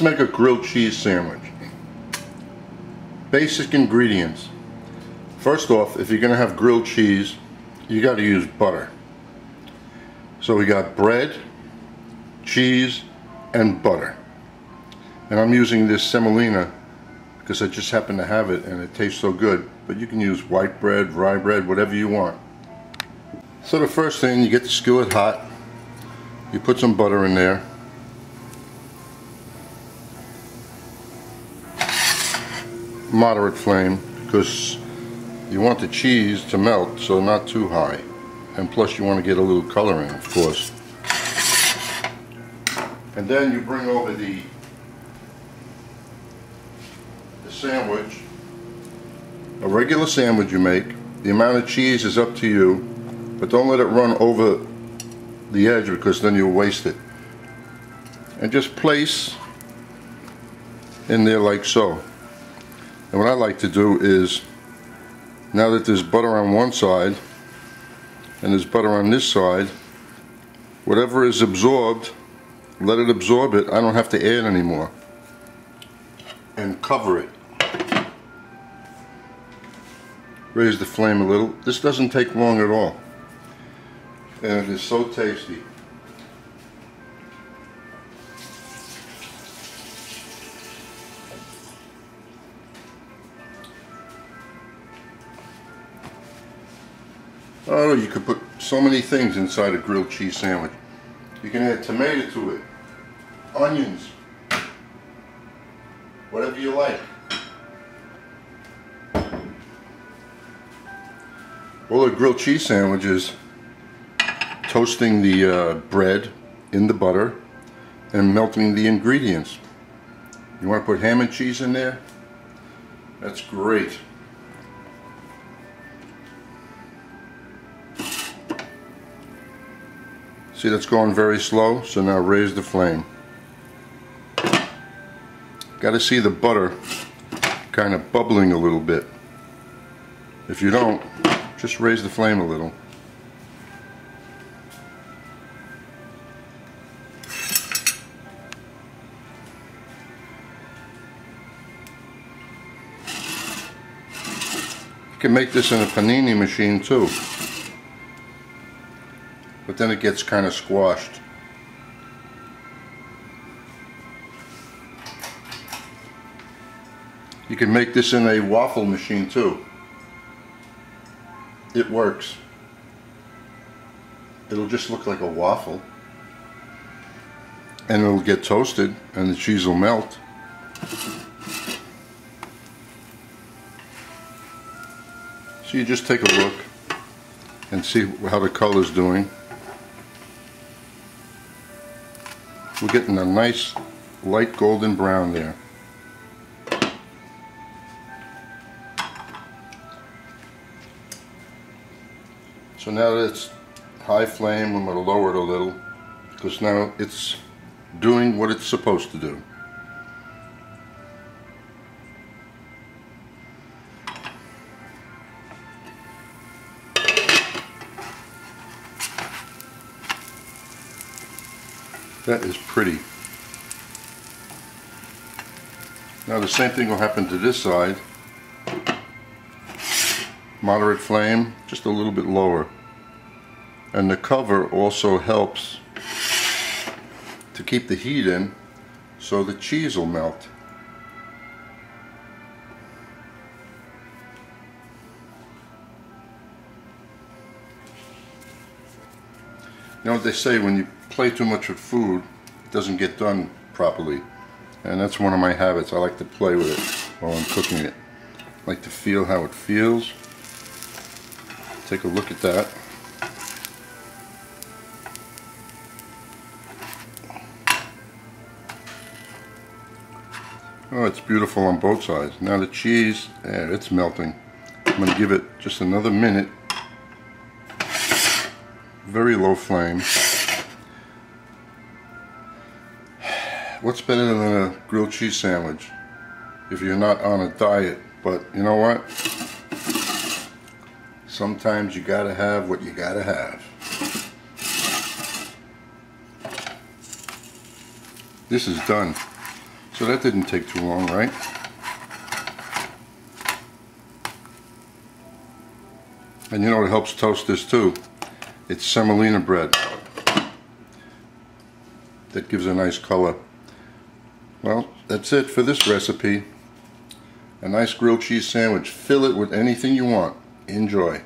Let's make a grilled cheese sandwich. Basic ingredients. First off, if you're going to have grilled cheese, you got to use butter. So we got bread, cheese, and butter. And I'm using this semolina because I just happen to have it and it tastes so good. But you can use white bread, rye bread, whatever you want. So the first thing, you get the skillet hot. You put some butter in there. Moderate flame, because you want the cheese to melt, so not too high. And plus you want to get a little color in, of course. And then you bring over the sandwich. A regular sandwich you make, the amount of cheese is up to you, but don't let it run over the edge because then you'll waste it. And just place in there like so. And what I like to do is, now that there's butter on one side and there's butter on this side, whatever is absorbed, let it absorb it. I don't have to add anymore. And cover it. Raise the flame a little. This doesn't take long at all. And it is so tasty. Oh, you could put so many things inside a grilled cheese sandwich. You can add tomato to it, onions, whatever you like. All a grilled cheese sandwich is toasting the bread in the butter and melting the ingredients. You want to put ham and cheese in there? That's great. See, that's going very slow, so now raise the flame. Got to see the butter kind of bubbling a little bit. If you don't, just raise the flame a little. You can make this in a panini machine too. But then it gets kind of squashed. You can make this in a waffle machine too. It works. It'll just look like a waffle. And it'll get toasted and the cheese will melt. So you just take a look and see how the color's doing. We're getting a nice light golden brown there. So now that it's high flame, I'm going to lower it a little because now it's doing what it's supposed to do. That is pretty. Now the same thing will happen to this side. Moderate flame, just a little bit lower. And the cover also helps to keep the heat in so the cheese will melt. You know what they say, when you play too much with food, it doesn't get done properly. And that's one of my habits. I like to play with it while I'm cooking it. I like to feel how it feels. Take a look at that. Oh, it's beautiful on both sides. Now the cheese, yeah, it's melting. I'm going to give it just another minute. Very low flame. What's better than a grilled cheese sandwich if you're not on a diet? But you know what? Sometimes you gotta have what you gotta have. This is done. So that didn't take too long, right? And you know what helps toast this too? It's semolina bread. That gives a nice color. Well, that's it for this recipe. A nice grilled cheese sandwich. Fill it with anything you want. Enjoy.